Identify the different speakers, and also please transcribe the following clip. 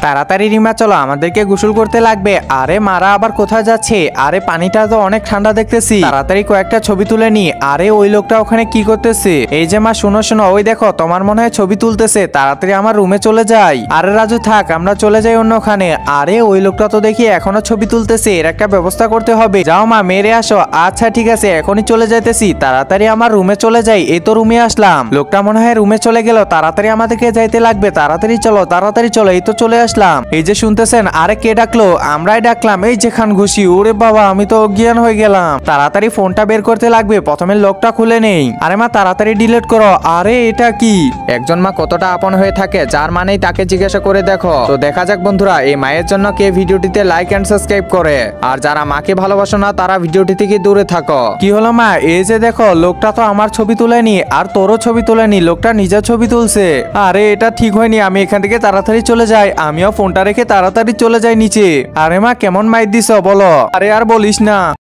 Speaker 1: তাড়াতাড়ি রিমা চলো, আমাদেরকে গোসল করতে লাগবে। আরে মারা আবার কোথায় যাচ্ছে? আরে পানিটা তো অনেক ঠান্ডা দেখতেছি, তাড়াতাড়ি কয়েকটা ছবি তুলে নি। আরে ওই লোকটা ওখানে কি করতেছে? এই যে মা শোনো শোনো, ওই দেখো তোমার মনে হয় ছবি তুলতেছে, তাড়াতাড়ি আমার রুমে চলে যাই। আরে রাজু থাক, আমরা চলে যাই অন্যখানে। আরে ওই লোকটা তো দেখি এখনো ছবি তুলতেছে, এর একটা ব্যবস্থা করতে হবে। যাও মা মেরে আসো। আচ্ছা ঠিক আছে, এখনই চলে যাইতেছি, তাড়াতাড়ি আমার রুমে চলে যাই। এই তো রুমে আসলাম, লোকটা মনে হয় রুমে চলে গেল, তাড়াতাড়ি আমাদেরকে যাইতে লাগবে। তাড়াতাড়ি চলো তাড়াতাড়ি চলো, এই তো চলে আসলাম। এই যে শুনতেছেন, আরে কে ডাকলো? আমরাই ডাকলাম, এই যে খান ঘুষি। ওরে বাবা, আমি তো অজ্ঞান হয়ে গেলাম। তাড়াতাড়ি ফোনটা বের করতে লাগবে, প্রথমে লকটা খুলে নেই। আরে মা তাড়াতাড়ি ডিলিট করো। আরে এটা কি? একজন মা কতটা আপন হয়ে থাকে, যার মানেই তাকে জিজ্ঞাসা করে দেখো। তো দেখা যাক বন্ধুরা, এই মায়ের জন্য কে ভিডিওটিতে লাইক এন্ড সাবস্ক্রাইব করে। আর যারা মাকে ভালোবাসো না, তারা ভিডিওটি থেকে দূরে থাকো। কি হলো মা? এই যে দেখো, লোকটা তো আমার ছবি তুলেনি, আর তোরও ছবি তুলেনি, লোকটা নিজের ছবি তুলছে। আরে এটা ঠিক হয়নি, আমি এখান থেকে তাড়াতাড়ি চলে যাই। আমিও ফোনটা রেখে তাড়াতাড়ি চলে যাই নিচে। আরে মা কেমন মাইর দিছ বলো? আরে আর বলিস না।